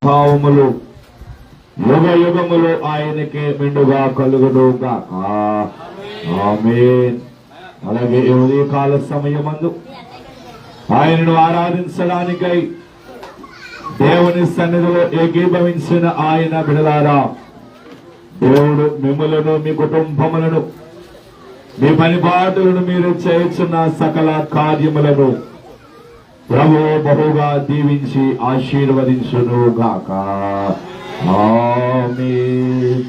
భావములు యుగ యుగములు ఆయనకే మెండుగా కలుగును గాక. ఆమేన్. అలాగే ఈ కాల సమయమందు ఆయనను ఆరాధించడానికై దేవుని సన్నిధిలో ఏకీభవించిన ఆయన బిడ్డలారా, దేవుడు మిమ్ములను, మీ కుటుంబములను, మీ పనిపాటులను, మీరు చేస్తున్న సకల కార్యములను ప్రభు బహుగా దీవించి ఆశీర్వదించును గాక. ఆమేన్.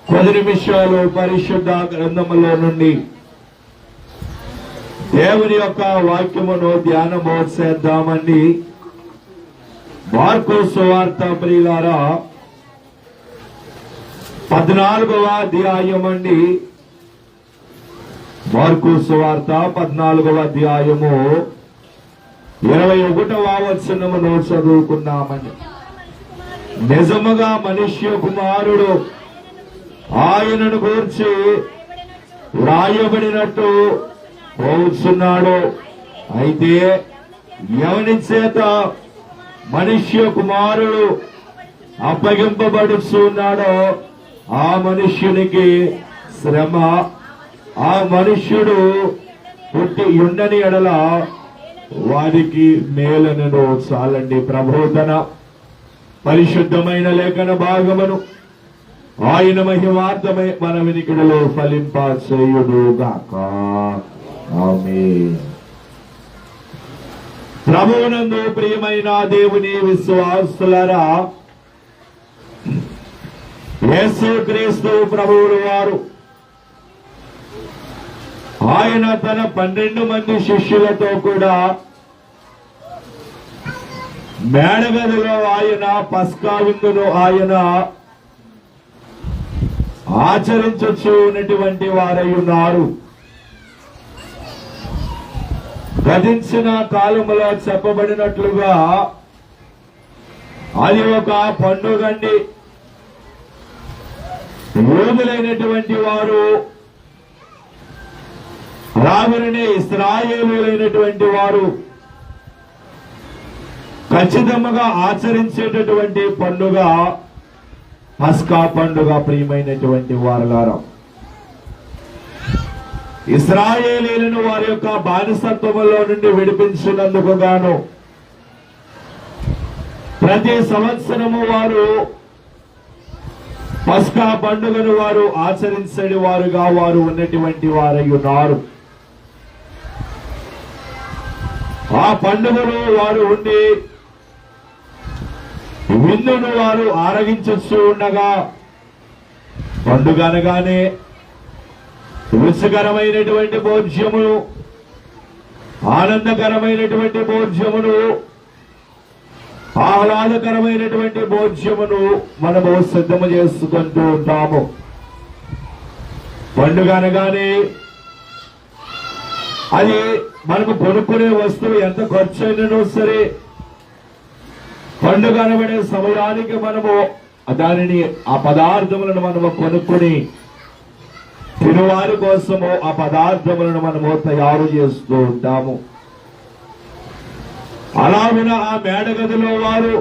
కొద్ది నిమిషాలు పరిశుద్ధ గ్రంథములో నుండి దేవుని యొక్క వాక్యమును ధ్యానము చేద్దామండి. మార్కు సువార్త ప్రియులారా 14వ అధ్యాయం అండి. మార్కు సువార్త 14వ అధ్యాయము 21వ వచనమును చదువుకున్నామండి. నిజముగా మనుష్య కుమారుడు ఆయనను గూర్చి వ్రాయబడినట్టు పోతున్నాడు. అయితే ఎవని చేత మనుష్య కుమారుడు అప్పగింపబడుతున్నాడో ఆ మనుష్యునికి శ్రమ, ఆ మనుష్యుడు పుట్టి ఉండని ఎడల వారికి మేలనను. చాలండి. ప్రబోధన పరిశుద్ధమైన లేఖన భాగమును ఆయన మహిమార్థమై మన వినికిడిలో ఫలింప చేయును గాక. ఆమేన్. ప్రభువునందు ప్రియమైన దేవుని విశ్వాసులారా, యేసుక్రీస్తు ప్రభువుల వారు ఆయన తన 12 మంది శిష్యులతో కూడా మేడగదిలో ఆయన పస్కా విందును ఆయన ఆచరించచ్చు ఉన్నటువంటి వారై ఉన్నారు. గతించిన కాలములో చెప్పబడినట్లుగా అది ఒక పండుగండి. యూదులైనటువంటి వారు, రాబడిని ఇశ్రాయేలీయులైనటువంటి వారు ఖచ్చితంగా ఆచరించేటటువంటి పండుగ పస్కా పండుగ. ప్రియమైనటువంటి వారలారా, ఇశ్రాయేలీయులను వారి యొక్క బానిసత్వములో నుండి విడిపించినందుకు గాను ప్రతి సంవత్సరము వారు పస్కా పండుగను వారు ఆచరించని వారుగా వారు ఉన్నటువంటి వారై ఉన్నారు. ఆ పండుగలో వారు ఉండి విందును వారు ఆరగించు ఉండగా, పండుగ అనగానే రుచికరమైనటువంటి భోజ్యమును, ఆనందకరమైనటువంటి భోజ్యమును, ఆహ్లాదకరమైనటువంటి భోజ్యమును మనము సిద్ధము చేసుకుంటూ ఉంటాము. పండుగ అనగానే అది మనకు కొనుక్కునే వస్తువు ఎంత ఖర్చు అయినను సరే, పండుగ అనబడే సమయానికి మనము దానిని, ఆ పదార్థములను మనము కొనుక్కుని తిరువారి కోసము ఆ పదార్థములను మనము తయారు చేస్తూ ఉంటాము. అలాగున ఆ మేడగదిలో వారు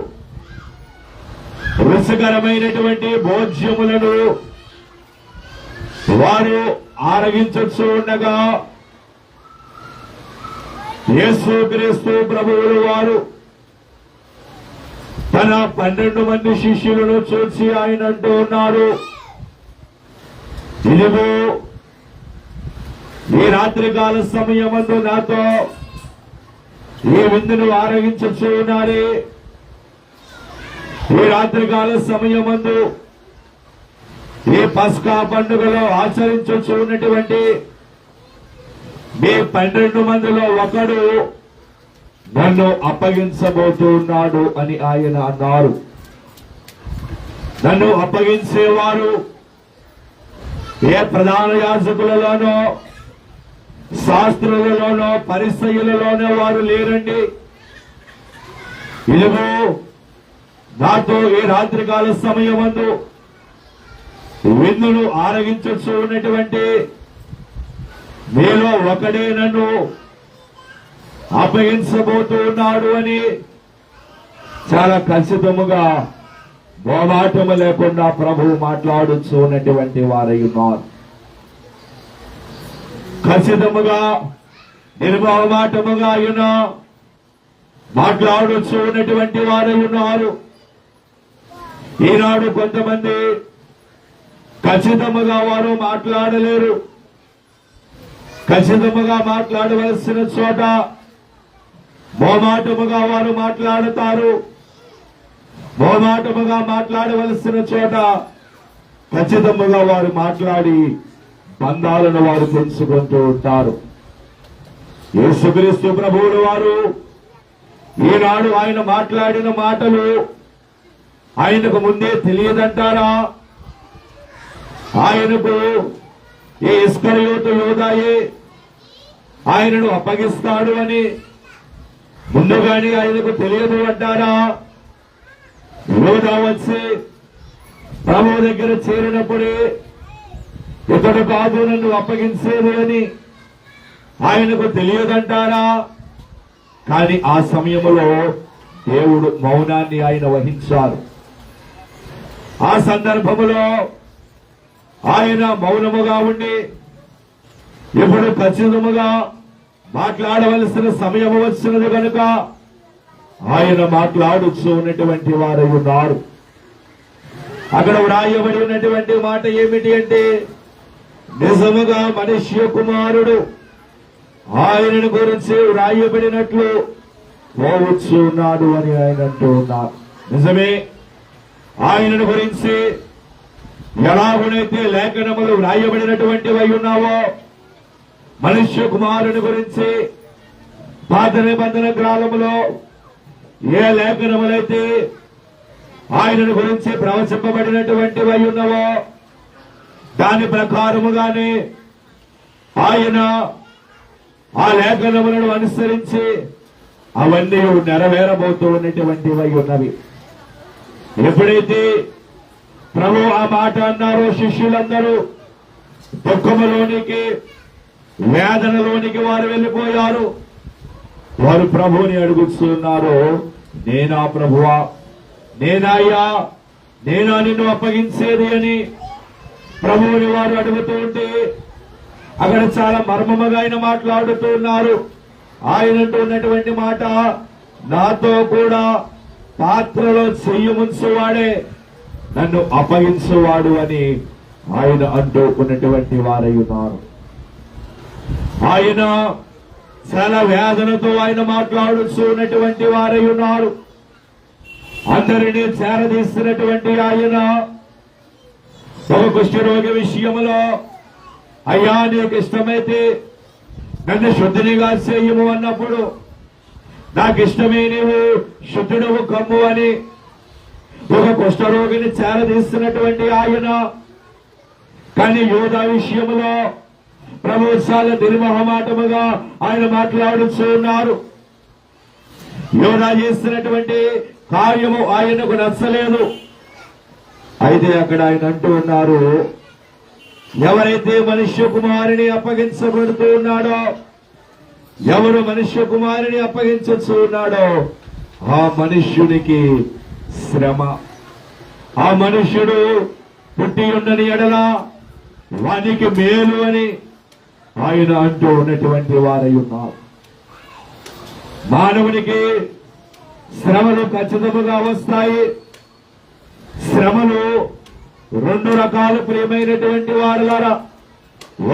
రుచికరమైనటువంటి భోజ్యములను వారు ఆరగించచ్చు ఉండగా, యేసుక్రీస్తు ప్రభువులు వారు తన 12 మంది శిష్యులను చూసి ఆయన అంటూ ఉన్నారు, ఇదిగో ఈ రాత్రికాల సమయమందు నాతో ఈ విందును ఆరగించచ్చు ఉన్నారే. ఈ రాత్రికాల సమయమందు ఈ పస్కా పండుగలో ఆచరించచ్చు ఉన్నటువంటి మీ 12 మందిలో ఒకడు నన్ను అప్పగించబోతున్నాడు అని ఆయన అన్నారు. నన్ను అప్పగించేవారు ఏ ప్రధాన యాజకులలోనో, శాస్త్రులలోనో, పరిసయ్యులలోనో వారు లేరండి. ఇదిగో నాతో ఈ రాత్రికాల సమయమందు విందును ఆరగించచ్చు ఉన్నటువంటి మీలో ఒకడే నన్ను అప్పగించబోతున్నాడు అని చాలా ఖచ్చితముగా మోమాటము లేకుండా ప్రభువు మాట్లాడుతూ ఉన్నటువంటి వారై ఉన్నారు. ఖచ్చితముగా నిర్మోహమాటముగా ఆయన మాట్లాడుతూ ఉన్నటువంటి వారై ఉన్నారు. ఈనాడు కొంతమంది ఖచ్చితముగా వారు మాట్లాడలేరు. ఖచ్చితముగా మాట్లాడవలసిన చోట మోమాటముగా వారు మాట్లాడుతారు. మోమాటముగా మాట్లాడవలసిన చోట ఖచ్చితముగా వారు మాట్లాడి బంధాలను వారు పెంచుకుంటూ ఉంటారు. యేసుక్రీస్తు ప్రభువుల వారు ఈనాడు ఆయన మాట్లాడిన మాటలు ఆయనకు ముందే తెలియదంటారా? ఆయనకు ఈ ఇస్కరియోతు యోదాయే ఆయనను అప్పగిస్తాడు అని ముందుగానే ఆయనకు తెలియదు అంటారా? యోదా వచ్చి ప్రభు దగ్గర చేరినప్పుడే ఇతడు కాదు నన్ను అప్పగించేది అని ఆయనకు తెలియదంటారా? కానీ ఆ సమయంలో దేవుడు మౌనాన్ని ఆయన వహించారు. ఆ సందర్భంలో ఆయన మౌనముగా ఉండి ఇప్పుడు ఖచ్చితముగా మాట్లాడవలసిన సమయం వచ్చినది కనుక ఆయన మాట్లాడుతూ ఉన్నటువంటి వారై ఉన్నారు. అక్కడ వ్రాయబడి ఉన్నటువంటి మాట ఏమిటి అంటే, నిజముగా మనుష్య కుమారుడు ఆయనను గురించి వ్రాయబడినట్లు పోవచ్చు ఉన్నాడు అని ఆయన అంటూ ఉన్నారు. నిజమే, ఆయనను గురించి ఎలాగునైతే లేఖనములు వ్రాయబడినటువంటివై ఉన్నావో, మనుష్య కుమారుని గురించి పాత నిబంధన గ్రంథములో ఏ లేఖనములైతే ఆయనను గురించి ప్రవచింపబడినటువంటివై ఉన్నావో దాని ప్రకారముగానే ఆయన ఆ లేఖనములను అనుసరించి అవన్నీ నెరవేరబోతూ ఉన్నటువంటివై ఉన్నవి. ఎప్పుడైతే ప్రభు ఆ మాట అన్నారో శిష్యులందరూ దుఃఖములోనికి వేదనలోనికి వారు వెళ్లిపోయారు. వారు ప్రభువుని అడుగుతున్నారు, నేనా ప్రభువా, నేనాయ్యా, నేనా నిన్ను అప్పగించేది అని ప్రభువుని వారు అడుగుతూ ఉంటే అక్కడ చాలా మర్మముగా ఆయన మాట్లాడుతూ ఉన్నారు. ఆయన అంటున్నటువంటి మాట, నాతో కూడా పాత్రలో చెయ్యి ముంచువాడే నన్ను అప్పగించువాడు అని ఆయన అంటూ ఉన్నటువంటి వారై ఉన్నారు. ఆయన చాలా వేదనతో ఆయన మాట్లాడుతూ ఉన్నటువంటి వారై ఉన్నారు. అందరినీ చేరదీస్తున్నటువంటి ఆయన ఒక కుష్ఠరోగి విషయంలో, అయ్యా నీకు ఇష్టమైతే నన్ను శుద్ధినిగా చేయము అన్నప్పుడు, నాకు ఇష్టమే నీవు శుద్ధుడవు కమ్ము అని ఒక కుష్ఠరోగిని చేరదీస్తున్నటువంటి ఆయన. కానీ యోధా విషయంలో ప్రభు చాలా నిర్మోహమాటముగా ఆయన మాట్లాడుతూ ఉన్నారు. యోధా చేస్తున్నటువంటి కార్యము ఆయనకు నచ్చలేదు. అయితే అక్కడ ఆయన అంటూ ఉన్నారు, ఎవరైతే మనుష్య కుమారుని అప్పగించబడుతూ ఉన్నాడో, ఎవరు మనుష్య కుమారుని అప్పగించచ్చు ఉన్నాడో ఆ మనుష్యునికి శ్రమ, ఆ మనుష్యుడు పుట్టి ఉండని ఎడల వానికి మేలు అని ఆయన అంటూ ఉన్నటువంటి వారై ఉన్నారు. మానవునికి శ్రమలు ఖచ్చితముగా వస్తాయి. శ్రమలు రెండు రకాలు ప్రియమైనటువంటి వారులారా.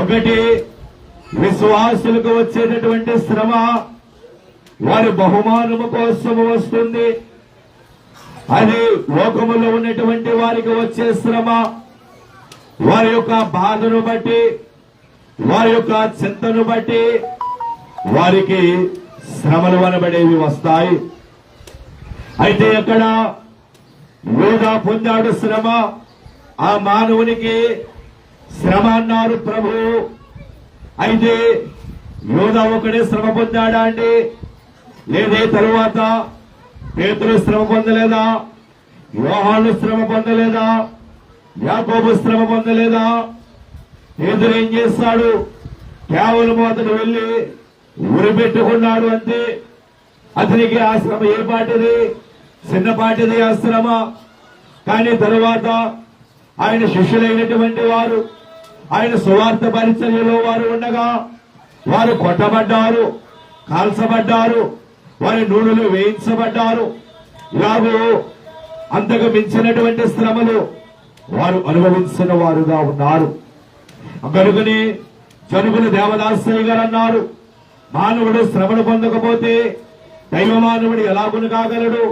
ఒకటి విశ్వాసులకు వచ్చేటటువంటి శ్రమ వారి బహుమానము కోసము వస్తుంది. అది లోకములో ఉన్నటువంటి వారికి వచ్చే శ్రమ వారి యొక్క బాధను బట్టి, వారి యొక్క చింతను బట్టి వారికి శ్రమలు అనబడేవి వస్తాయి. అయితే అక్కడ యోధా పొందాడు శ్రమ. ఆ మానవునికి శ్రమ అన్నారు ప్రభు. అయితే యోధా ఒకడే శ్రమ పొందాడా అండి? లేదే తరువాత పేతురు శ్రమ పొందలేదా? యోహాను శ్రమ పొందలేదా? యాకోబు శ్రమ పొందలేదా? పేతురు ఏం చేస్తాడు? కేవలం అతడు వెళ్లి ఉరిపెట్టుకున్నాడు అంతే. అతనికి ఆ శ్రమ ఏర్పాటిది? చిన్నపాటిది ఆ శ్రమ. కానీ తరువాత ఆయన శిష్యులైనటువంటి వారు ఆయన సువార్త పరిచర్యలో వారు ఉండగా వారు కొట్టబడ్డారు, కాల్చబడ్డారు, వారి నూనెలు వేయించబడ్డారు. ఇలాగూ అంతకు మించినటువంటి శ్రమలు వారు అనుభవించిన వారుగా ఉన్నారు. కనుకని జనుగులు దేవదాసయ్య గారు అన్నారు, మానవుడు శ్రమను పొందకపోతే దైవ మానవుడు ఎలాగును కాగలడు?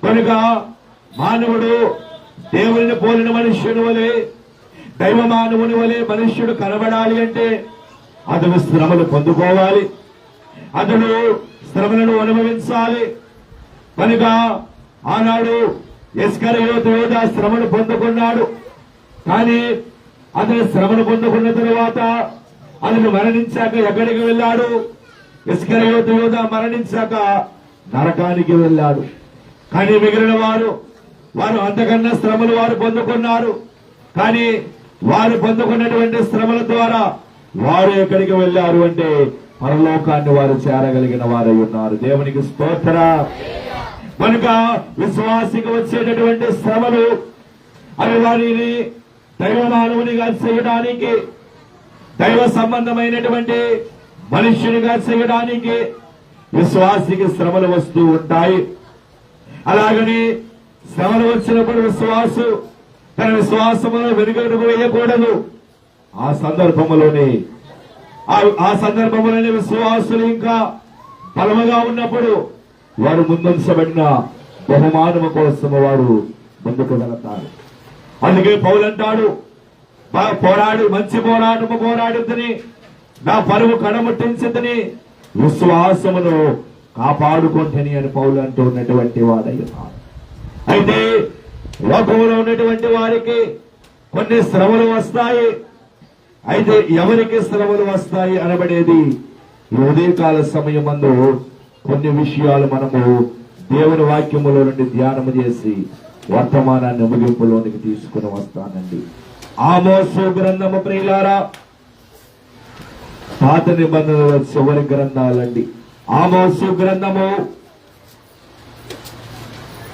కనుక మానవుడు దేవుని పోలిన మనుష్యుని వలె, దైవ మానవుని వలె మనుష్యుడు కనబడాలి అంటే అతడు శ్రమలు పొందుకోవాలి, అతడు శ్రమలను అనుభవించాలి. కనుక ఆనాడు ఇస్కరియోతు యూదా శ్రమను పొందుకున్నాడు. కానీ అతను శ్రమను పొందుకున్న తరువాత అతను మరణించాక ఎక్కడికి వెళ్ళాడు? ఇస్కరియోతు యూదా మరణించాక నరకానికి వెళ్ళాడు. కానీ మిగిలిన వారు అంతకన్నా శ్రమలు వారు పొందుకున్నారు. కానీ వారు పొందుకున్నటువంటి శ్రమల ద్వారా వారు ఎక్కడికి వెళ్ళారు అంటే పరలోకాన్ని వారు చేరగలిగిన వారై ఉన్నారు. దేవునికి స్తోత్రం. కనుక విశ్వాసికి వచ్చేటటువంటి శ్రమలు అవి వారిని దైవ మానవునిగా చేయడానికి, దైవ సంబంధమైనటువంటి మనుష్యునిగా చేయడానికి విశ్వాసికి శ్రమలు వస్తూ ఉంటాయి. అలాగని శ్రమలు వచ్చినప్పుడు విశ్వాసు తన విశ్వాసమును వెనుకడుగు వేయకూడదు. ఆ సందర్భంలోనే విశ్వాసులు ఇంకా బలముగా ఉన్నప్పుడు వారు ముందుంచబడిన బహుమానము కోసము వారు ముందుకు వెళతారు. అందుకే పౌలు అంటాడు, పోరాడు మంచి పోరాటము పోరాడుతని, నా పరువు కడముట్టించదని విశ్వాసమును కాపాడుకుంటని అని పౌలు అంటూ ఉన్నటువంటి వాడయ్యారు. అయితే లోకంలో ఉన్నటువంటి వారికి కొన్ని శ్రమలు వస్తాయి. అయితే ఎవరికి శ్రమలు వస్తాయి అనబడేది ఈ ఉదయకాల సమయమందు కొన్ని విషయాలు మనము దేవుని వాక్యములో నుండి ధ్యానము చేసి వర్తమానాన్ని ముగింపులోనికి తీసుకుని వస్తానండి. ఆమోసు గ్రంథము ప్రియులారా, పాత నిబంధనల చివరి గ్రంథాలండి. ఆమోసు గ్రంథము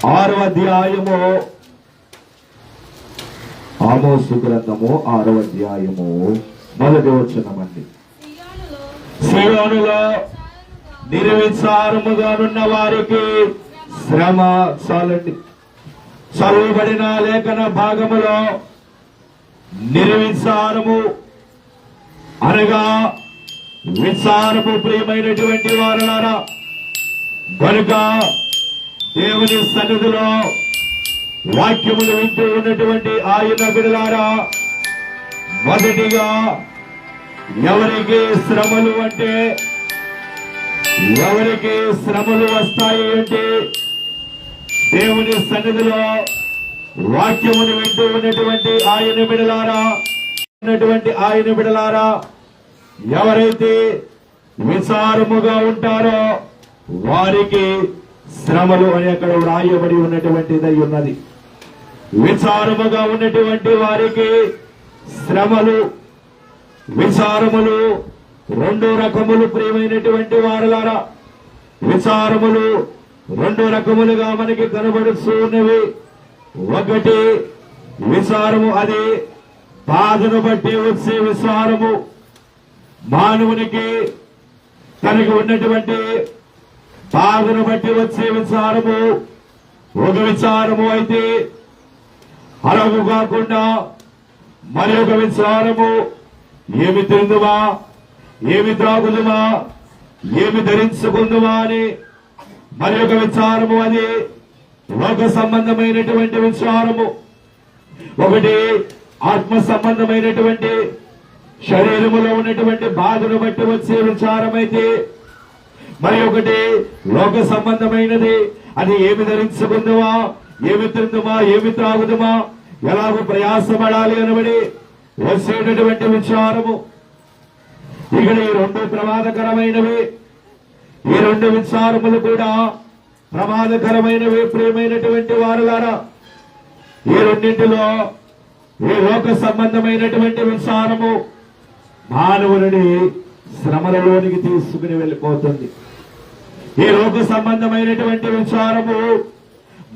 6వ అధ్యాయము, ఆమోసు గ్రంథము 6వ అధ్యాయము 1వ వచనమండి. సీయోనులో నిర్విచారముగానున్న వారికి శ్రమ చాలండి. చదువుబడిన లేఖన భాగములో నిర్విచారము అనగా విచారము ప్రియమైనటువంటి వారులారా, కనుక దేవుని సన్నిధిలో వాక్యములు వింటూ ఉన్నటువంటి ఆయన బిడ్డలారా, మొదటిగా ఎవరికి శ్రమలు అంటే, ఎవరికి శ్రమలు వస్తాయి అంటే దేవుని సన్నిధిలో వాక్యమును వింటూ ఉన్నటువంటి ఆయన బిడ్డలారా, ఎవరైతే విచారముగా ఉంటారో వారికి శ్రమలు అని అక్కడ వ్రాయబడి ఉన్నటువంటిదై ఉన్నది. విచారముగా ఉన్నటువంటి వారికి శ్రమలు. విచారములు 2 రకములు ప్రియమైనటువంటి వారులారా. విచారములు 2 రకములుగా మనకి కనబడుతూ ఉన్నవి. ఒకటి విచారము, అది బాధను బట్టి వచ్చే విచారము. మానవునికి తనకు ఉన్నటువంటి బాధను బట్టి వచ్చే విచారము ఒక విచారము అయితే, అలాగూ కాకుండా మరి ఒక విచారము, ఏమి తిందుమా, ఏమి త్రాగుదుమా, ఏమి ధరించుకుందుమా అని మరి ఒక విచారము. అది లోక సంబంధమైనటువంటి విచారము. ఒకటి ఆత్మ సంబంధమైనటువంటి శరీరములో ఉన్నటువంటి బాధను బట్టి వచ్చే విచారమైతే, మరి ఒకటి లోక సంబంధమైనది. అది ఏమి ధరించుకుందుమా, ఏమి తిందుమా, ఏమి త్రాగుదుమా, ఎలాగో ప్రయాసపడాలి అనబడి వచ్చేటటువంటి విచారము. ఇక్కడ ఈ 2 ప్రమాదకరమైనవి. ఈ 2 విచారములు కూడా ప్రమాదకరమైనవి ప్రియమైనటువంటి వారులారా. ఈ రెండింటిలో ఈ లోక సంబంధమైనటువంటి విచారము మానవుని శ్రమలలోనికి తీసుకుని వెళ్ళిపోతుంది. ఈ లోక సంబంధమైనటువంటి విచారము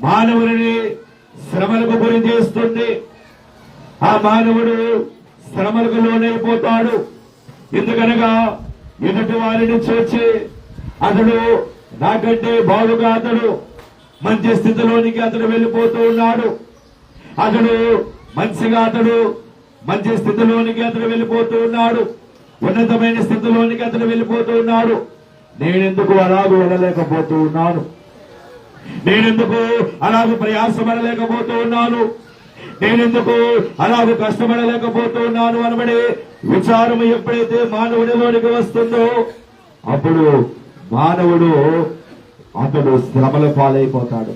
మానవుని శ్రమలకు గురి చేస్తుంది. ఆ మానవుడు శ్రమలకు లోనైపోతాడు. ఎందుకనగా ఎదుటి వారిని చూచి అతడు నాకంటే బాగుగా అతడు మంచి స్థితిలోనికి అతడు వెళ్ళిపోతూ ఉన్నాడు. అతడు మంచి స్థితిలోనికి అతడు వెళ్ళిపోతూ ఉన్నాడు. ఉన్నతమైన స్థితిలోనికి అతడు వెళ్ళిపోతూ ఉన్నాడు. నేనెందుకు అలాగూ వెళ్ళలేకపోతూ ఉన్నాను? నేనెందుకు అలాగూ ప్రయాసపడలేకపోతూ ఉన్నాను? నేనెందుకు అలాగూ కష్టపడలేకపోతూ ఉన్నాను అనబడే విచారం ఎప్పుడైతే మానవుడిలోనికి వస్తుందో అప్పుడు మానవుడు అతడు శ్రమల పాలైపోతాడు.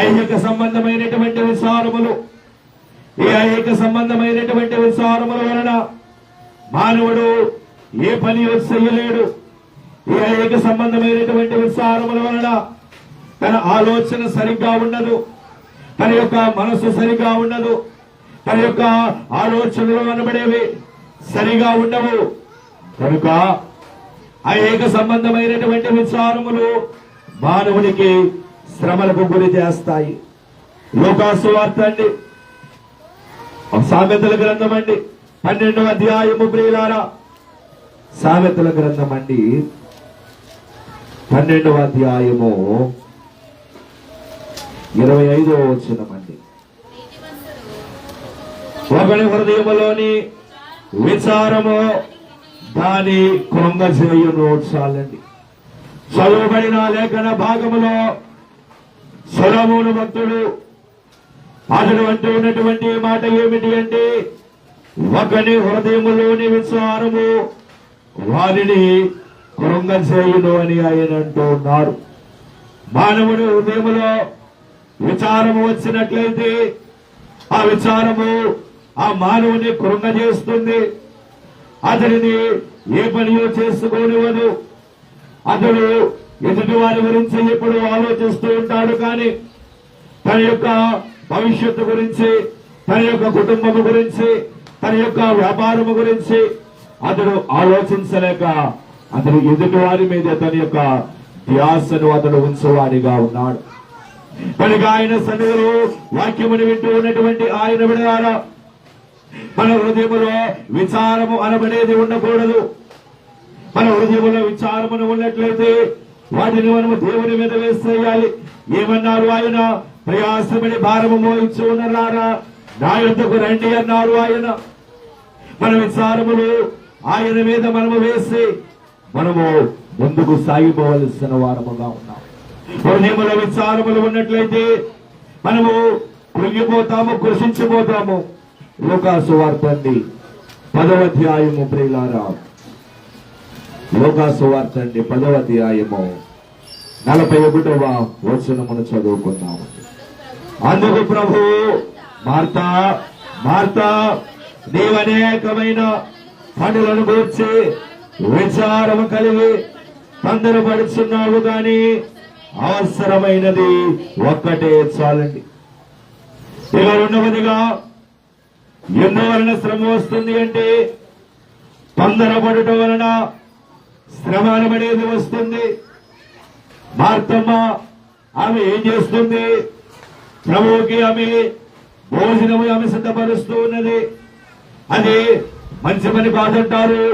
ఐహిక సంబంధమైనటువంటి విచారములు, ఈ ఐహిక సంబంధమైనటువంటి విచారముల వలన మానవుడు ఏ పని చేయలేడు. ఈ ఐహిక సంబంధమైనటువంటి విచారముల వలన తన ఆలోచన సరిగ్గా ఉండదు, తన యొక్క మనసు సరిగా ఉండదు, తన యొక్క ఆలోచనలు అనబడేవి సరిగా ఉండవు. కనుక ఐహిక సంబంధమైనటువంటి విచారములు మానవునికి శ్రమలకు గురి చేస్తాయి. లోకాసు వార్త అండి, సామెతల గ్రంథం అండి 12వ అధ్యాయము ప్రియులారా, సామెతల గ్రంథం అండి 12వ అధ్యాయము 25వ వచనం అండి. ఒకని హృదయములోని విచారము దాని కృంగజేయును. చాలండి. చదువుబడిన లేఖన భాగములో సొలొమోను భక్తుడు అతడు అంటూ ఉన్నటువంటి మాట ఏమిటి అంటే, ఒకని హృదయములోని విచారము వారిని కృంగజేయును అని ఆయన అంటూ ఉన్నారు. మానవుడు హృదయములో విచారము వచ్చినట్లయితే ఆ విచారము ఆ మానవుని కృంగజేస్తుంది. అతడిని ఏ పని చేసుకోనివ్వదు. అతడు ఎదుటి వారి గురించి ఎప్పుడు ఆలోచిస్తూ ఉంటాడు, కానీ తన యొక్క భవిష్యత్తు గురించి, తన యొక్క కుటుంబము గురించి, తన యొక్క వ్యాపారము గురించి అతడు ఆలోచించలేక అతడు ఎదుటి వారి మీద తన యొక్క ధ్యాసను అతడు ఉంచువాడిగా ఉన్నాడు. కనుక ఆయన సన్నిధిలో వాక్యమును వింటూ ఉన్నటువంటి ఆయన విడగారా, మన హృదయములో విచారము అనబడేది ఉండకూడదు. మన హృదయములో విచారమును ఉన్నట్లయితే వాటిని మనము దేవుని మీద వేసేయాలి. ఏమన్నారు ఆయన? ప్రయాసపడి భారము మోయించు ఉన్నారా, నా యొద్దకు రండి అన్నారు ఆయన. మన విచారములు ఆయన మీద మనము వేసి మనము ముందుకు సాగిపోవలసిన వారముగా ఉన్నాం. హృదయముల విచారములు ఉన్నట్లయితే మనము కృంగిపోతాము, కృషించిపోతాము. లోకాసు వార్త అండి 10వ అధ్యాయము ప్రియులారా, లోకాసు వార్త అండి 10వ అధ్యాయము 41వ వచనమును చదువుకున్నాము. అందుకు ప్రభు, మార్తా మార్తా, నీవనేకమైన పనులను గూర్చి విచారము కలిగి తొందరపడుచున్నావు, గాని అవసరమైనది ఒక్కటే చాలండి. ఇక రెండవదిగా ఎందువలన శ్రమ వస్తుంది అంటే, తొందరపడటం వలన శ్రమ అనబడేది వస్తుంది. మార్తమ్మ ఆమె ఏం చేస్తుంది? ప్రభువుకి ఆమె భోజనము ఆమె సిద్ధపరుస్తూ ఉన్నది. అది మంచి పని కాదంటారు.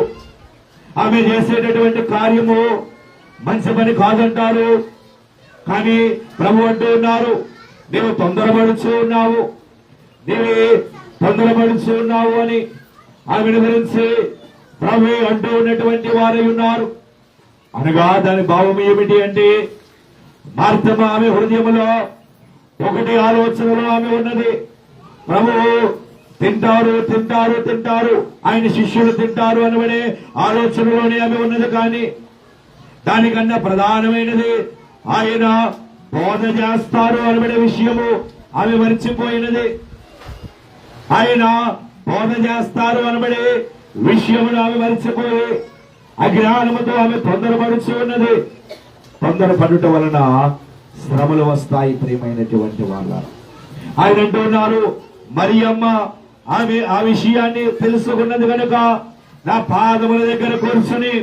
ఆమె చేసేటటువంటి కార్యము మంచి పని కాదంటారు. కానీ ప్రభు అంటూ ఉన్నారు, నీవు తొందరపడుచు ఉన్నావు, నీవు తొందరపడుచు ఉన్నావు అని ఆమెను గురించి ప్రభు అంటూ ఉన్నటువంటి వారై ఉన్నారు. అనగా దాని భావం ఏమిటి అంటే, మార్తమ్మ ఆమె హృదయములో ఒకటి ఆలోచనలో ఆమె ఉన్నది. ప్రభువు తింటారు తింటారు తింటారు, ఆయన శిష్యులు తింటారు అనబడే ఆలోచనలోనే ఆమె ఉన్నది. కానీ దానికన్నా ప్రధానమైనది ఆయన బోధ చేస్తారు అనబడే విషయము ఆమె మర్చిపోయినది. ఆయన బోధ చేస్తారు అనబడే విషయమును ఆమె మర్చిపోయి అజ్ఞానముతో ఆమె తొందరపడుచు ఉన్నది. తొందరపడుట వలన శ్రమలు వస్తాయి. ప్రియమైనటువంటి వాళ్ళ ఆయన అంటున్నారు, మరియమ్మ ఆమె ఆ విషయాన్ని తెలుసుకున్నది కనుక నా పాదముల దగ్గర కూర్చుని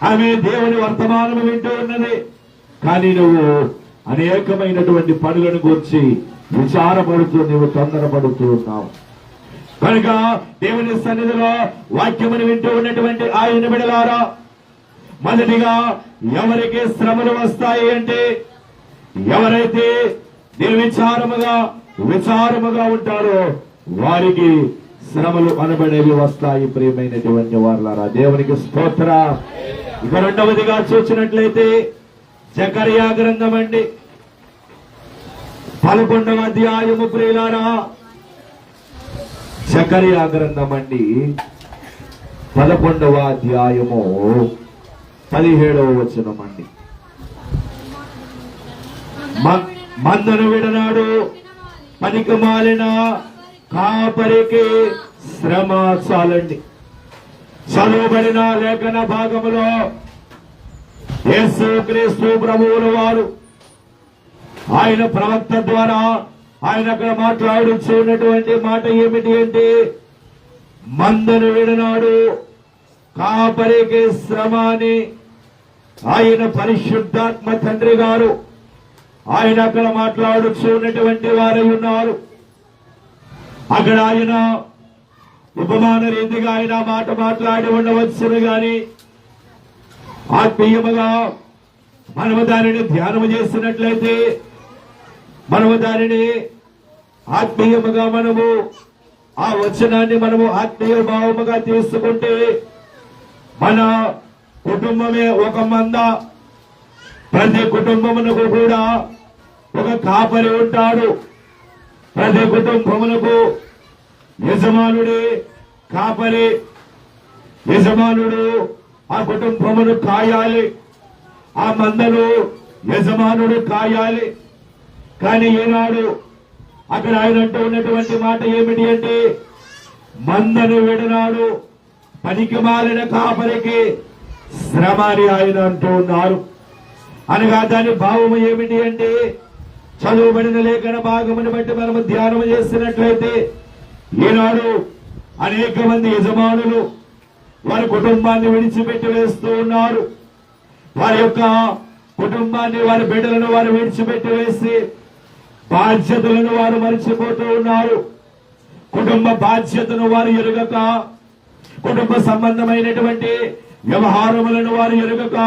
ఆమె దేవుని వర్తమానము వింటూ ఉన్నది. కానీ నువ్వు అనేకమైనటువంటి పనులను గురించి విచారపడుతూ నీవు తొందరపడుతూ ఉన్నావు కనుక దేవుని సన్నిధిలో వాక్యమును వింటూ ఉన్నటువంటి ఆయన బిడ్డలారా, మొదటిగా ఎవరికి శ్రమలు వస్తాయి అంటే ఎవరైతే విచారముగా ఉంటారో వారికి శ్రమలు అనబడేవి వస్తాయి. ప్రియమైనటువంటి వారలారా, దేవునికి స్తోత్ర. ఇక రెండవదిగా చూసినట్లయితే జకర్యా గ్రంథం అండి 11వ అధ్యాయము. ప్రియులారా, జకర్యా గ్రంథం అండి 11వ అధ్యాయము 17వ వచనం అండి. మందను విడనాడు పనికి మాలిన కాపరికి శ్రమ చాలండి. చదువుబడిన లేఖన భాగములో యేసుక్రీస్తు ప్రభువుల వారు ఆయన ప్రవక్త ద్వారా ఆయన అక్కడ మాట్లాడుచున్నటువంటి మాట ఏమిటి అంటే, మందను విడనాడు కాపరికి శ్రమ అని ఆయన పరిశుద్ధాత్మ తండ్రి గారు ఆయన అక్కడ మాట్లాడుచున్నటువంటి వారై ఉన్నారు. అక్కడ ఆయన ఉపమాన రీతిగా ఆయన మాట మాట్లాడి ఉండవచ్చును గాని ఆత్మీయముగా మనము దానిని ధ్యానము చేసినట్లయితే, మనము దానిని ఆత్మీయముగా మనము ఆ వచనాన్ని మనము ఆత్మీయ భావముగా తీసుకుంటే మన కుటుంబమే ఒక మంద. ప్రతి కుటుంబమునకు కూడా ఒక కాపరి ఉంటాడు. ప్రతి కుటుంబమునకు యజమానుడే కాపరి. యజమానుడు ఆ కుటుంబమును కాయాలి, ఆ మందను యజమానుడు కాయాలి. కానీ ఈనాడు అక్కడ ఆయన అంటూ ఉన్నటువంటి మాట ఏమిటి అంటే, మందను విడనాడు పనికి మాలిన కాపరికి శ్రమ అని ఆయన అంటూ ఉన్నారు. అనగా దాని భావము ఏమిటి అంటే, చదువుబడిన లేఖన భాగమును బట్టి మనము ధ్యానం చేసినట్లయితే ఈనాడు అనేక మంది యజమానులు వారి కుటుంబాన్ని విడిచిపెట్టి వేస్తూ ఉన్నారు. వారి యొక్క కుటుంబాన్ని, వారి బిడ్డలను వారు విడిచిపెట్టి వేసి బాధ్యతలను వారు మరిచిపోతూ ఉన్నారు. కుటుంబ బాధ్యతను వారు ఎరుగక, కుటుంబ సంబంధమైనటువంటి వ్యవహారములను వారు ఎరుగక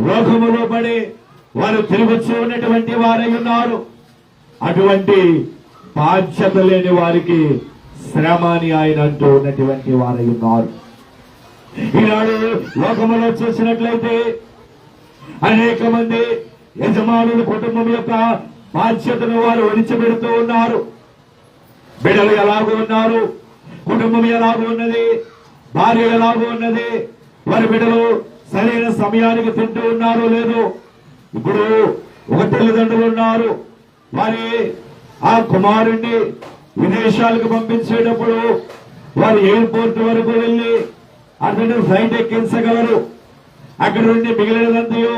రోగములో పడి వారు తిరుగుతూ ఉన్నటువంటి వారై ఉన్నారు. అటువంటి బాధ్యత లేని వారికి శ్రమ అని ఆయన అంటూ ఉన్నటువంటి వారై ఉన్నారు. ఈనాడు లోకములో చూసినట్లయితే అనేక మంది యజమానులు కుటుంబం యొక్క బాధ్యతను వారు విడిచిపెడుతూ ఉన్నారు. బిడ్డలు ఎలాగో ఉన్నారు, కుటుంబం ఎలాగో ఉన్నది, భార్య ఎలాగో ఉన్నది, వారి బిడ్డలు సరైన సమయానికి తింటూ ఉన్నారో లేదో. ఇప్పుడు ఒక తల్లిదండ్రులు ఉన్నారు, వారి ఆ కుమారుణ్ణి విదేశాలకు పంపించేటప్పుడు వారు ఎయిర్పోర్ట్ వరకు వెళ్లి అతను ఫ్లైట్ ఎక్కించగలరు. అక్కడ నుండి మిగిలినదంతయు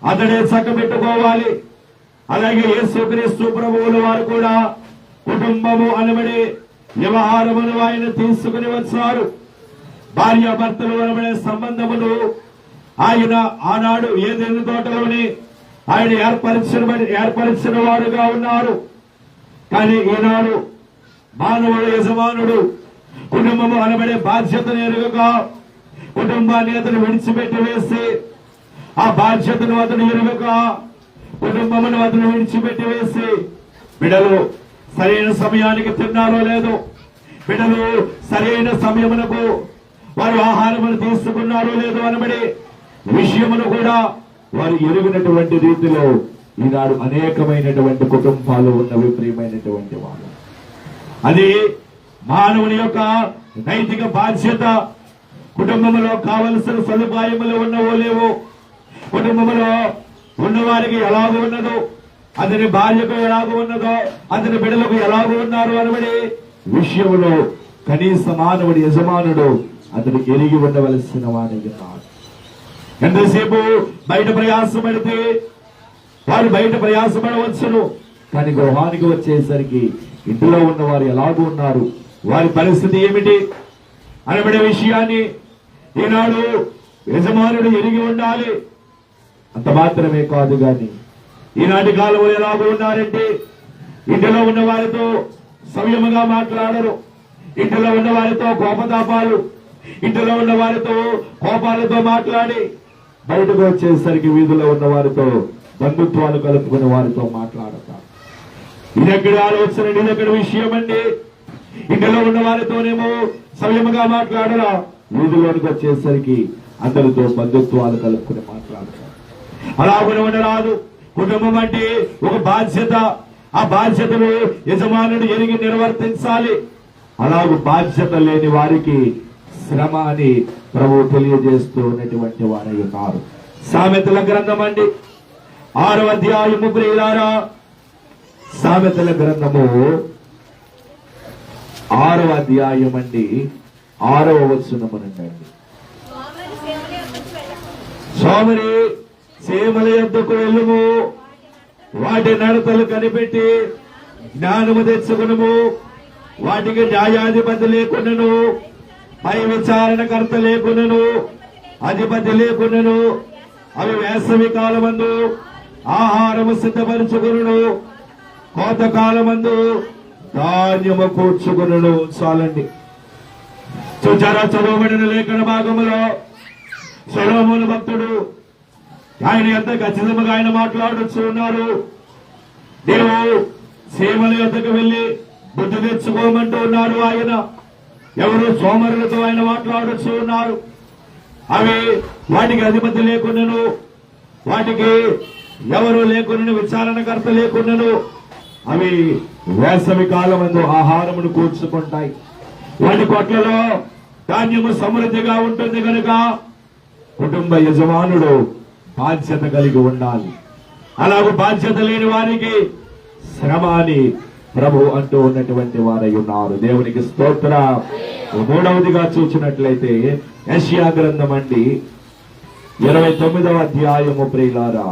అతడే చక్కబెట్టుకోవాలి. అలాగే యేసుక్రీస్తు ప్రభువుల వారు కూడా కుటుంబము అనబడే వ్యవహారమును ఆయన తీసుకుని వచ్చారు. భార్యాభర్తలు అనబడే సంబంధమును ఆయన ఆనాడు ఏదైనా తోటలోని ఆయన ఏర్పరిచిన వారుగా ఉన్నారు. కానీ ఈనాడు మానవుడు యజమానుడు కుటుంబము అనబడే బాధ్యతను ఎరుగక కుటుంబాన్ని అతను విడిచిపెట్టి వేసి, ఆ బాధ్యతను అతను ఎరుగక కుటుంబమును అతను విడిచిపెట్టి వేసి, బిడ్డలు సరైన సమయానికి తిన్నారో లేదో, బిడ్డలు సరైన సమయమునకు వారు ఆహారమును తీసుకున్నారో లేదో అనబడే విషయమును కూడా వారు ఎరుగినటువంటి రీతిలో ఈనాడు అనేకమైనటువంటి కుటుంబాలు ఉన్నవి. ప్రియమైనటువంటి వారు, అది మానవుని యొక్క నైతిక బాధ్యత. కుటుంబంలో కావలసిన సదుపాయములు ఉన్నవో లేవో, కుటుంబంలో ఉన్నవారికి ఎలాగో ఉన్నదో, అతని భార్యకు ఎలాగో ఉన్నదో, అతని బిడ్డలకు ఎలాగో ఉన్నారు అనబడే విషయంలో కనీస మానవుడి యజమానుడు అతడు ఎరిగి ఉండవలసిన వాడి ఉన్నాడు. ఎంతసేపు బయట ప్రయాసపడితే వారు బయట ప్రయాసపడవచ్చును, కానీ గృహానికి వచ్చేసరికి ఇంటిలో ఉన్న వారు ఎలాగూ ఉన్నారు, వారి పరిస్థితి ఏమిటి అనబడే విషయాన్ని ఈనాడు యజమానుడు ఎరిగి ఉండాలి. అంత మాత్రమే కాదు గాని ఈనాటి కాలంలో ఎలాగో ఉన్నారంటే ఇంటిలో ఉన్న వారితో సంయమగా మాట్లాడరు, ఇంటిలో ఉన్న వారితో కోపతాపాలు, ఇంటిలో ఉన్న వారితో కోపాలతో మాట్లాడి బయటకు వచ్చేసరికి వీధిలో ఉన్న వారితో బంధుత్వాలు కలుపుకుని వారితో మాట్లాడతారు. ఇదెక్కడి ఆలోచన, ఇదెక్కడి విషయం అండి. ఇంటిలో ఉన్న వారితోనేమో సంయమగా మాట్లాడరా, వీధిలోనికి వచ్చేసరికి అందరితో బంధుత్వాలు కలుపుకుని మాట్లాడతారు. అలాగనే ఉండరాదు. కుటుంబం అంటే ఒక బాధ్యత, ఆ బాధ్యతను యజమానుడు ఎరిగి నిర్వర్తించాలి. అలాగూ బాధ్యత లేని వారికి శ్రమ అని ప్రభువు తెలియజేస్తూ ఉన్నటువంటి వారై ఉన్నారు. సామెతల గ్రంథం అండి 6వ అధ్యాయము ప్రియులారా, సామెతల గ్రంథము 6వ అధ్యాయం అండి 6వ వచనమునండి. సోమరి సేమల యొద్దకు వెళ్ళుము, వాటి నడతలు కనిపెట్టి జ్ఞానము తెచ్చుకునుము. వాటికి న్యాయాధిపతి లేకున్నను, పై విచారణకర్త లేకున్నను, అధిపతి లేకున్నను, అవి వేసవి కాలమందు ఆహారము సిద్ధపరచుకును, కోతకాలమందు ధాన్యము కూర్చుకును. చాలండి. చూచారా, చదవబడిన లేఖన భాగములో సొలొమోను భక్తుడు ఆయన ఎంత ఖచ్చితంగా ఆయన మాట్లాడుతూ ఉన్నారు. నీవు సేవల యొద్దకు వెళ్లి బుద్ధి తెచ్చుకోమంటూ ఉన్నారు ఆయన. ఎవరు సోమరులతో ఆయన మాట్లాడుతూ ఉన్నారు. అవి వాటికి అధిపతి లేకున్నను, వాటికి ఎవరు లేకున్నను, విచారణకర్త లేకున్నను, అవి వేసవి కాలమందు ఆహారమును కూర్చుకుంటాయి. వాటి కొట్లలో ధాన్యము సమృద్ధిగా ఉంటుంది కనుక కుటుంబ యజమానుడు బాధ్యత కలిగి ఉండాలి. అలాగే బాధ్యత లేని వారికి శ్రమ అని ప్రభు అంటూ ఉన్నటువంటి వారై ఉన్నారు. దేవునికి స్తోత్ర. 3వదిగా చూసినట్లయితే యెషయా గ్రంథం అండి 29వ అధ్యాయము ప్రియులారా,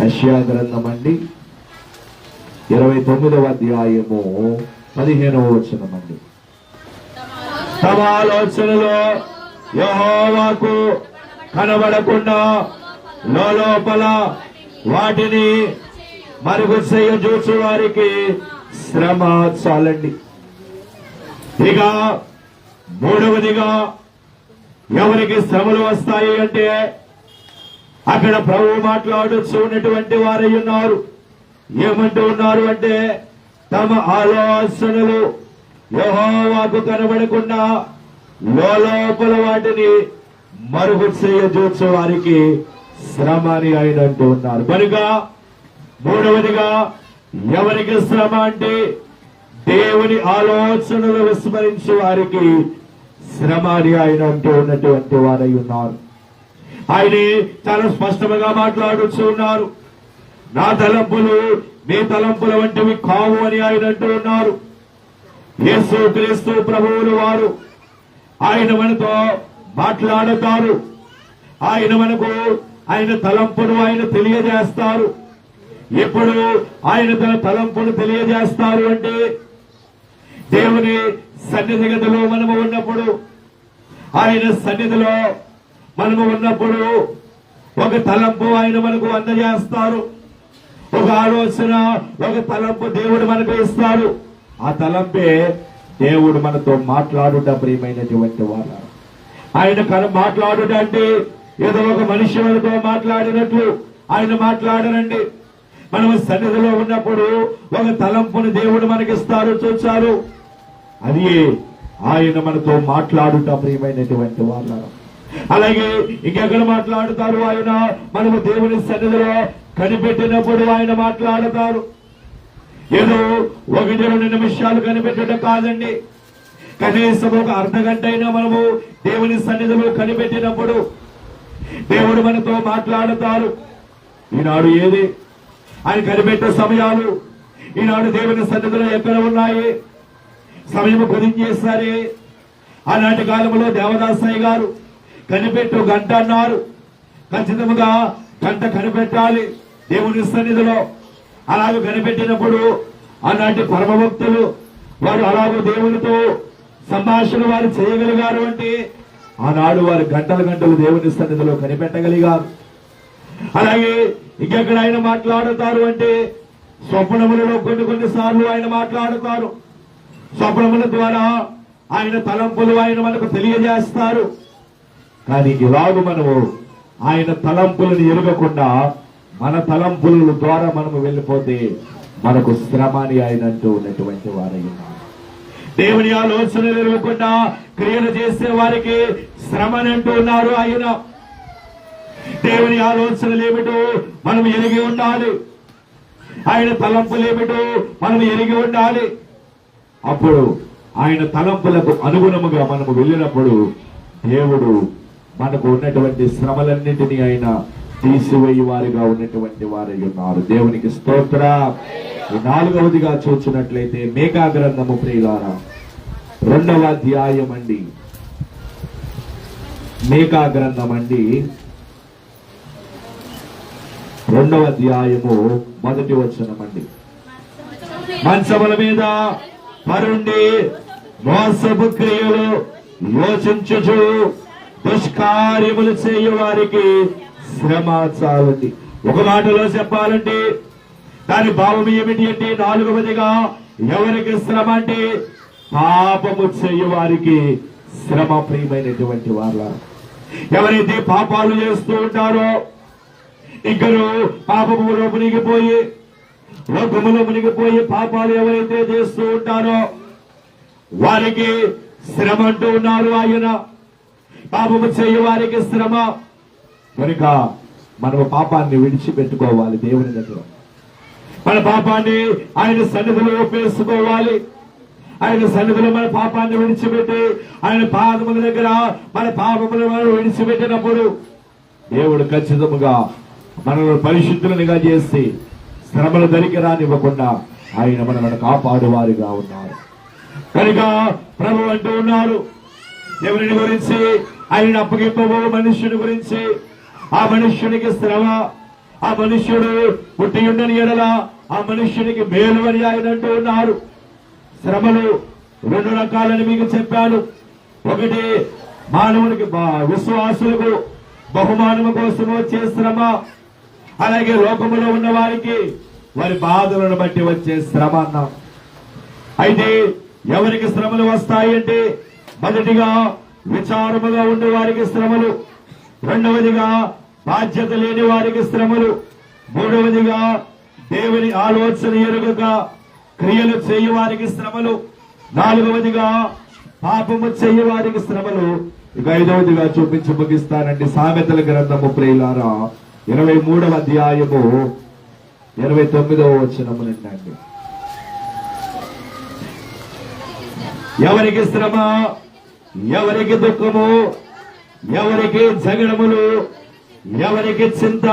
యెషయా గ్రంథం అండి 29వ అధ్యాయము 15వ వచనం అండి. తమ ఆలోచనలో యెహోవాకు కనబడకుండా లోపల వాటిని మరుగు చేయజూచు వారికి శ్రమ. చాలండి. ఇక 3వదిగా ఎవరికి శ్రమలు వస్తాయి అంటే అక్కడ ప్రభువు మాట్లాడుతూ ఉన్నటువంటి వారై ఉన్నారు. ఏమంటూ ఉన్నారు అంటే తమ ఆలోచనలు యెహోవాకు కనబడకుండా లోపల వాటిని మరుగు చేయజూచు వారికి శ్రమ అని ఆయన అంటూ ఉన్నారు. కనుక 3వదిగా ఎవరికి శ్రమ అంటే దేవుని ఆలోచనలు విస్మరించే వారికి శ్రమ అని ఆయన అంటూ ఉన్నటువంటి వారై ఉన్నారు. ఆయన చాలా స్పష్టంగా మాట్లాడుతూ ఉన్నారు. నా తలంపులు మీ తలంపుల వంటివి కావు అని ఆయన అంటూ ఉన్నారు. యేసు క్రీస్తు ప్రభువులు వారు ఆయన మనతో మాట్లాడతారు. ఆయన మనకు ఆయన తలంపును ఆయన తెలియజేస్తారు. ఎప్పుడు ఆయన తన తలంపును తెలియజేస్తారు అంటే దేవుని సన్నిధి గదిలో మనము ఉన్నప్పుడు, ఆయన సన్నిధిలో మనము ఉన్నప్పుడు ఒక తలంపు ఆయన మనకు అందజేస్తారు. ఒక ఆలోచన, ఒక తలంపు దేవుడు మనకు ఇస్తారు. ఆ తలంపే దేవుడు మనతో మాట్లాడుట. ప్రియమైనటువంటి వాళ్ళ ఆయన మాట్లాడుట అంటే ఏదో ఒక మనిషి మనతో మాట్లాడినట్లు ఆయన మాట్లాడరండి. మనం సన్నిధిలో ఉన్నప్పుడు ఒక తలంపుని దేవుడు మనకిస్తారు. చూచారు, అది ఆయన మనతో మాట్లాడుట. ప్రియమైనటువంటి వాళ్ళ అలాగే ఇంకెక్కడ మాట్లాడుతారు ఆయన? మనము దేవుని సన్నిధిలో కనిపెట్టినప్పుడు ఆయన మాట్లాడతారు. ఏదో 1-2 నిమిషాలు కనిపెట్టడం కాదండి, కనీసం ఒక అర్ధగంట అయినా మనము దేవుని సన్నిధిలో కనిపెట్టినప్పుడు దేవుడు మనతో మాట్లాడతారు. ఈనాడు ఏది ఆయన కనిపెట్టే సమయాలు ఈనాడు దేవుని సన్నిధిలో ఎక్కడ ఉన్నాయి? సమయం కుదించేస్తారే. ఆనాటి కాలంలో దేవదాసయ్య గారు కనిపెట్టు గంట అన్నారు. ఖచ్చితంగా గంట కనిపెట్టాలి దేవుని సన్నిధిలో. అలాగే కనిపెట్టినప్పుడు ఆనాటి పరమభక్తులు వారు అలాగే దేవునితో సంభాషణ వారు చేయగలిగారు అంటే ఆనాడు వారు గంటలు గంటలు దేవుని సన్నిధిలో కనిపెట్టగలిగారు. అలాగే ఇంకెక్కడ ఆయన మాట్లాడుతారు అంటే స్వప్నములలో కొన్ని సార్లు ఆయన మాట్లాడుతారు. స్వప్నముల ద్వారా ఆయన తలంపులు ఆయన మనకు తెలియజేస్తారు. కానీ ఇలాగ మనము ఆయన తలంపులను ఎరగకుండా మన తలంపుల ద్వారా మనము వెళ్ళిపోతే మనకు శ్రమ అని ఆయన అంటూ ఉన్నటువంటి వారయ్యున్నారు. దేవుని ఆలోచనలు ఎరగకుండా క్రియలు చేసే వారికి శ్రమ అని అంటూ ఉన్నారు ఆయన. దేవుని ఆలోచనలు ఏమిటో మనం ఎరిగి ఉండాలి. ఆయన తలంపులు ఏమిటో మనం ఎరిగి ఉండాలి. అప్పుడు ఆయన తలంపులకు అనుగుణముగా మనము వెళ్ళినప్పుడు దేవుడు మనకు ఉన్నటువంటి శ్రమలన్నింటినీ ఆయన తీసివేయి వారిగా ఉన్నటువంటి వారై ఉన్నారు. దేవునికి స్తోత్ర. 4వదిగా చూచినట్లయితే మీకా గ్రంథము ప్రియులారా 2వ అధ్యాయం అండి. మీకా గ్రంథం అండి 2వ అధ్యాయము 1వ వచనం అండి. మంచముల మీద పరుండి మోసపు క్రియలు యోచించుచు దుష్కార్యములు చేయు వారికి శ్రమ చాలండి. ఒక మాటలో చెప్పాలంటే దాని భావం ఏమిటి అంటే 4వదిగా ఎవరికి శ్రమ అంటే పాపము చేయు వారికి శ్రమ. ప్రియమైనటువంటి వాళ్ళ ఎవరైతే పాపాలు చేస్తూ ఉంటారో, ఇంకను పాపములో మునిగిపోయి లోకములో మునిగిపోయి పాపాలు ఎవరైతే చేస్తూ ఉంటారో వారికి శ్రమ అంటూ ఉన్నారు ఆయన. పాపము చేయు వారికి శ్రమ. కనుక మనము పాపాన్ని విడిచిపెట్టుకోవాలి. దేవుని దగ్గర మన పాపాన్ని ఆయన సన్నిధిలో ఒప్పేసుకోవాలి. ఆయన సన్నిధిలో మన పాపాన్ని విడిచిపెట్టి ఆయన పాదముల దగ్గర మన పాపములను మనం విడిచిపెట్టినప్పుడు దేవుడు ఖచ్చితంగా మనల్ని పరిశుద్ధులుగా చేసి శ్రమలు దరికి రానివ్వకుండా ఆయన మనల్ని కాపాడువారుగా ఉన్నారు. కనుక ప్రభు అంటూ ఉన్నారు ఎవరిని గురించి? ఆయన అప్పగింపబో మనుష్యుని గురించి. ఆ మనుష్యునికి శ్రమ. ఆ మనుష్యుడు పుట్టి ఉండని ఎడల ఆ మనుష్యునికి మేలు అని ఆయన అంటూ ఉన్నారు. శ్రమలు 2 రకాలని మీకు చెప్పాను. ఒకటి మానవునికి విశ్వాసులకు బహుమానము కోసం వచ్చే శ్రమ. అలాగే లోకములో ఉన్న వారికి వారి బాధలను బట్టి వచ్చే శ్రమ అన్నాం. అయితే ఎవరికి శ్రమలు వస్తాయంటే మొదటిగా విచారముగా ఉండే వారికి శ్రమలు, 2వదిగా బాధ్యత లేని వారికి శ్రమలు, 3వదిగా దేవుని ఆలోచన ఎరుగక క్రియలు చేయు వారికి శ్రమలు, 4వదిగా పాపము చేయు వారికి శ్రమలు. ఇక 5వదిగా చూపించి ముగిస్తానండి. సామెతల గ్రంథము ప్రియులారా 23వ అధ్యాయము 29వ వచనము నుండి. ఎవరికి శ్రమ, ఎవరికి దుఃఖము, ఎవరికి జగడములు, ఎవరికి చింత,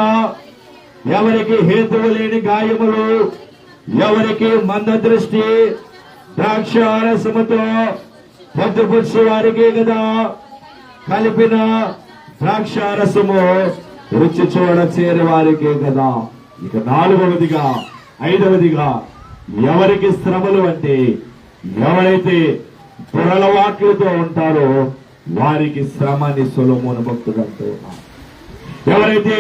ఎవరికి హేతువు లేని గాయములు, ఎవరికి మంద దృష్టి, ద్రాక్షారసముతో పొద్దుపుచ్చు వారికి కదా కలిపిన ద్రాక్షారసము రుచి చూడ చేరే వారికే కదా. ఇక 4వదిగా 5వదిగా ఎవరికి శ్రమలు అంటే ఎవరైతే దురలవాట్లతో ఉంటారో వారికి శ్రమని సొలొమోను భక్తుడు అంటూ ఉన్నారు. ఎవరైతే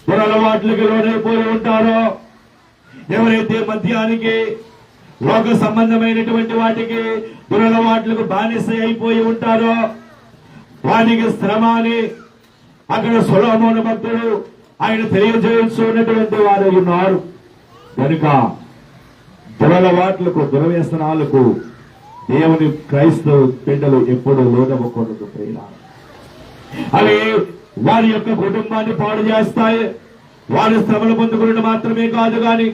దురలవాట్లకు లోనైపోయి ఉంటారో, ఎవరైతే మద్యానికి లోక సంబంధమైనటువంటి వాటికి దురలవాట్లకు బానిస అయిపోయి ఉంటారో వారికి శ్రమ అని అక్కడ సొలొమోను భక్తుడు ఆయన తెలియజేస్తున్నటువంటి వారు ఉన్నారు. కనుక దురలవాట్లకు దురవ్యసనాలకు దేవుని క్రైస్తవ బిడ్డలు ఎప్పుడు లోనవ్వకూడదు. అవి వారి యొక్క కుటుంబాన్ని పాడు చేస్తాయి. వారి శ్రమలు పొందుకుని మాత్రమే కాదు గాని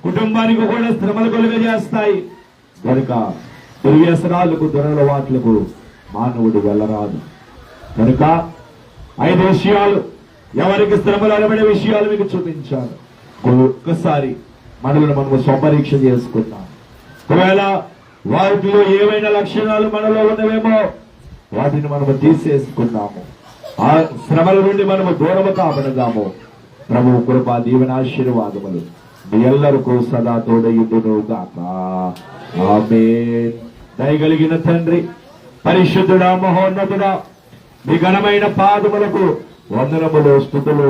కుటుంబానికి కూడా శ్రమలు కలుగజేస్తాయి. కనుక దుర్వ్యసనాలకు దురలవాట్లకు మానవుడు వెళ్ళరాదు. కనుక 5 విషయాలు ఎవరికి శ్రమలు అనబడే విషయాలు మీకు చూపించాను. ఒక్కసారి మనల్ని మనము స్వపరీక్ష చేసుకుంటాం. ఒకవేళ వాటిలో ఏవైనా లక్షణాలు మనలో ఉన్నవేమో వాటిని మనము తీసేసుకున్నాము. ఆ శ్రమల నుండి మనము దూరము కాబడదాము. ప్రభు కృప దీవెన ఆశీర్వాదములు మీ ఎల్లరికూ సదా తోడయుండును గాక. ఆమేన్. దయగలిగిన తండ్రి, పరిశుద్ధుడా, మహోన్నతుడా, మీ ఘనమైన పాదములకు వందనములు, స్తుతులు